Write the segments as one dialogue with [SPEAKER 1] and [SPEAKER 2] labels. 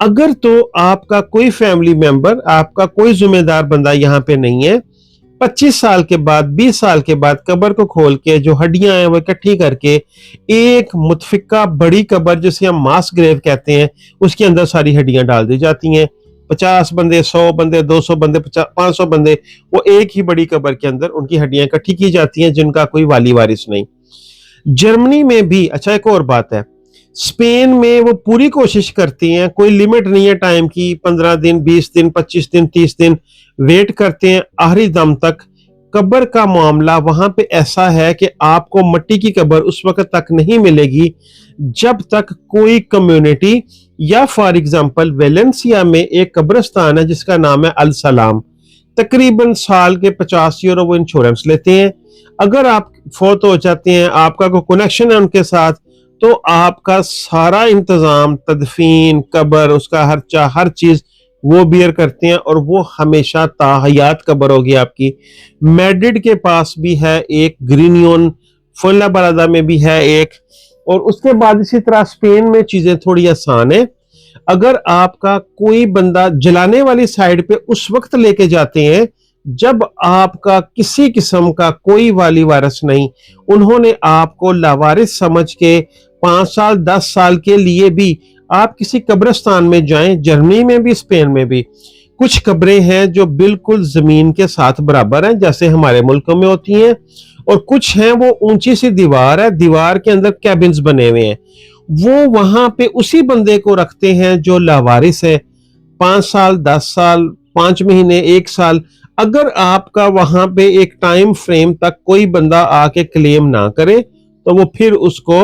[SPEAKER 1] اگر تو آپ کا کوئی فیملی ممبر، آپ کا کوئی ذمہ دار بندہ یہاں پہ نہیں ہے، 25 سال کے بعد، 20 سال کے بعد قبر کو کھول کے جو ہڈیاں ہیں وہ اکٹھی کر کے ایک متفقہ بڑی قبر جسے ہم ماس گریو کہتے ہیں، اس کے اندر ساری ہڈیاں ڈال دی جاتی ہیں۔ 50 بندے، 100 بندے، 200 بندے، 500 بندے، وہ ایک ہی بڑی قبر کے اندر ان کی ہڈیاں اکٹھی کی جاتی ہیں، جن کا کوئی والی وارث نہیں۔ جرمنی میں بھی اچھا ایک اور بات ہے، اسپین میں وہ پوری کوشش کرتی ہیں، کوئی لمٹ نہیں ہے ٹائم کی، 15 دن، 20 دن، 25 دن، 30 دن ویٹ کرتے ہیں آخری دم تک۔ قبر کا معاملہ وہاں پہ ایسا ہے کہ آپ کو مٹی کی قبر اس وقت تک نہیں ملے گی جب تک کوئی کمیونٹی، یا فار ایگزامپل ویلنسیا میں ایک قبرستان ہے جس کا نام ہے السلام، تقریباً سال کے 50 یورو وہ انشورنس لیتے ہیں۔ اگر آپ فوت ہو جاتے ہیں، آپ کا کوئی کنیکشن ہے ان کے ساتھ، تو آپ کا سارا انتظام، تدفین، قبر، اس کا خرچہ، ہر چیز وہ بیئر کرتے ہیں، اور وہ ہمیشہ تاحیات قبر ہوگی آپ کی۔ میڈرڈ کے پاس بھی ہے ایک، گرینیون فلا برادا میں بھی ہے ایک، اور اس کے بعد اسی طرح اسپین میں چیزیں تھوڑی آسان ہیں۔ اگر آپ کا کوئی بندہ جلانے والی سائڈ پہ اس وقت لے کے جاتے ہیں جب آپ کا کسی قسم کا کوئی والی وارث نہیں، انہوں نے آپ کو لاوارث سمجھ کے 5 سال 10 سال کے لیے بھی آپ کسی قبرستان میں جائیں، جرمنی میں بھی، اسپین میں بھی کچھ قبریں ہیں جو بالکل زمین کے ساتھ برابر ہیں جیسے ہمارے ملکوں میں ہوتی ہیں، اور کچھ ہیں وہ اونچی سی دیوار ہے، دیوار کے اندر کیبنز بنے ہوئے ہیں، وہ وہاں پہ اسی بندے کو رکھتے ہیں جو لاوارث ہے، 5 سال 10 سال، 5 مہینے، 1 سال۔ اگر آپ کا وہاں پہ ایک ٹائم فریم تک کوئی بندہ آ کے کلیم نہ کرے تو وہ پھر اس کو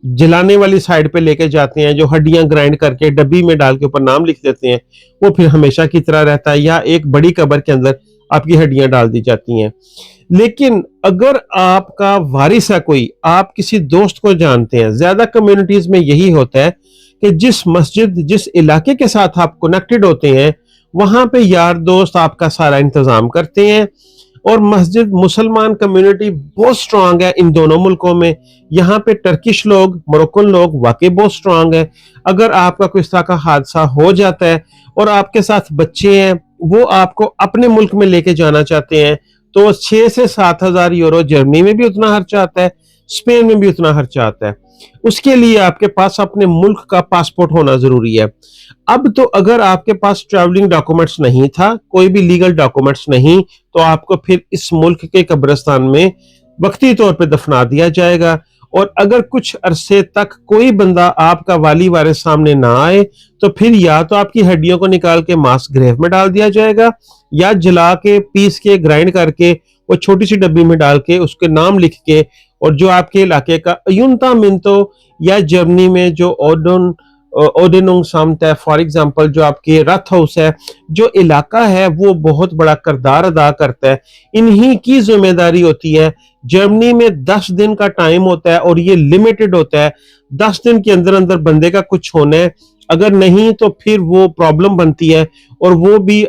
[SPEAKER 1] جلانے والی سائڈ پہ لے کے جاتے ہیں، جو ہڈیاں گرائنڈ کر کے ڈبی میں ڈال کے اوپر نام لکھ دیتے ہیں، وہ پھر ہمیشہ کی طرح رہتا ہے، یا ایک بڑی قبر کے اندر آپ کی ہڈیاں ڈال دی جاتی ہیں۔ لیکن اگر آپ کا وارث ہے کوئی، آپ کسی دوست کو جانتے ہیں، زیادہ کمیونٹیز میں یہی ہوتا ہے کہ جس مسجد، جس علاقے کے ساتھ آپ کنیکٹڈ ہوتے ہیں، وہاں پہ یار دوست آپ کا سارا انتظام کرتے ہیں، اور مسجد، مسلمان کمیونٹی بہت سٹرونگ ہے ان دونوں ملکوں میں۔ یہاں پہ ٹرکش لوگ، موروکن لوگ واقعی بہت سٹرونگ ہے۔ اگر آپ کا کوئی اس طرح کا حادثہ ہو جاتا ہے اور آپ کے ساتھ بچے ہیں، وہ آپ کو اپنے ملک میں لے کے جانا چاہتے ہیں، تو 6 سے 7 ہزار یورو، جرمنی میں بھی اتنا خرچہ آتا ہے، اسپین میں بھی اتنا خرچہ آتا ہے۔ اس کے لیے آپ کے پاس اپنے ملک کا پاسپورٹ ہونا ضروری ہے۔ اب تو اگر آپ کے پاس ٹریولنگ ڈاکومنٹس نہیں تھا، کوئی بھی لیگل ڈاکومنٹس نہیں، تو آپ کو پھر اس ملک کے قبرستان میں وقتی طور پہ دفنا دیا جائے گا، اور اگر کچھ عرصے تک کوئی بندہ آپ کا والی وارث سامنے نہ آئے تو پھر یا تو آپ کی ہڈیوں کو نکال کے ماس گریو میں ڈال دیا جائے گا، یا جلا کے، پیس کے، گرائنڈ کر کے، وہ چھوٹی سی ڈبی میں ڈال کے اس کے نام لکھ کے، اور جو آپ کے علاقے کا ایونتا منتو، یا جرمنی میں جو اوڈننگ سامت ہے، فار ایگزامپل جو آپ کے رتھ ہاؤس ہے، جو علاقہ ہے وہ بہت بڑا کردار ادا کرتا ہے، انہی کی ذمہ داری ہوتی ہے۔ جرمنی میں 10 دن کا ٹائم ہوتا ہے، اور یہ لمیٹڈ ہوتا ہے، 10 دن کے اندر اندر بندے کا کچھ ہونا ہے، اگر نہیں تو پھر وہ پرابلم بنتی ہے، اور وہ بھی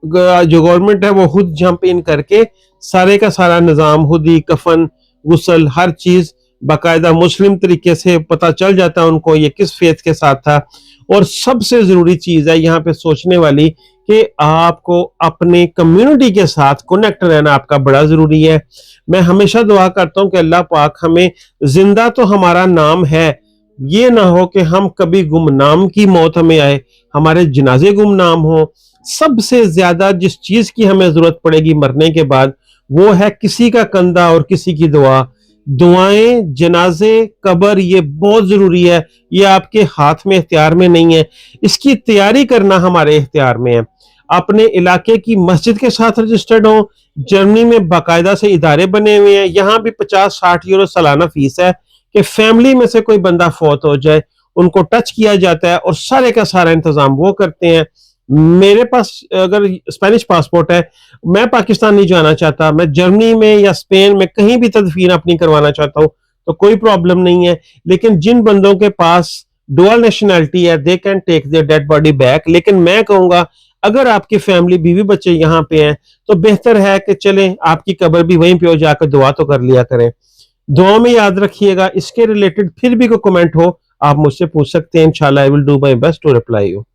[SPEAKER 1] جو گورنمنٹ ہے وہ خود جمپ ان کر کے سارے کا سارا نظام، خود ہی کفن، غسل، ہر چیز باقاعدہ مسلم طریقے سے پتہ چل جاتا ہے ان کو یہ کس فیتھ کے ساتھ تھا۔ اور سب سے ضروری چیز ہے یہاں پہ سوچنے والی کہ آپ کو اپنے کمیونٹی کے ساتھ کنیکٹ رہنا آپ کا بڑا ضروری ہے۔ میں ہمیشہ دعا کرتا ہوں کہ اللہ پاک ہمیں، زندہ تو ہمارا نام ہے، یہ نہ ہو کہ ہم کبھی گمنام کی موت ہمیں آئے، ہمارے جنازے گمنام ہوں۔ سب سے زیادہ جس چیز کی ہمیں ضرورت پڑے گی مرنے کے بعد، وہ ہے کسی کا کندھا اور کسی کی دعا۔ دعائیں، جنازے، قبر، یہ بہت ضروری ہے، یہ آپ کے ہاتھ میں، اختیار میں نہیں ہے، اس کی تیاری کرنا ہمارے اختیار میں ہے۔ اپنے علاقے کی مسجد کے ساتھ رجسٹرڈ ہوں۔ جرمنی میں باقاعدہ سے ادارے بنے ہوئے ہیں، یہاں بھی 50-60 یورو سالانہ فیس ہے کہ فیملی میں سے کوئی بندہ فوت ہو جائے ان کو ٹچ کیا جاتا ہے، اور سارے کا سارا انتظام وہ کرتے ہیں۔ میرے پاس اگر اسپینش پاسپورٹ ہے، میں پاکستان نہیں جانا چاہتا، میں جرمنی میں یا اسپین میں کہیں بھی تدفین اپنی کروانا چاہتا ہوں تو کوئی پرابلم نہیں ہے۔ لیکن جن بندوں کے پاس ڈوئل نیشنلٹی ہے، they can take their dead body back. لیکن میں کہوں گا اگر آپ کی فیملی، بیوی بچے یہاں پہ ہیں تو بہتر ہے کہ چلیں آپ کی قبر بھی وہیں پہ ہو، جا کے دعا تو کر لیا کریں۔ دعا میں یاد رکھیے گا۔ اس کے ریلیٹڈ پھر بھی کوئی کمنٹ ہو آپ مجھ سے پوچھ سکتے ہیں، انشاءاللہ I will do my best to reply you۔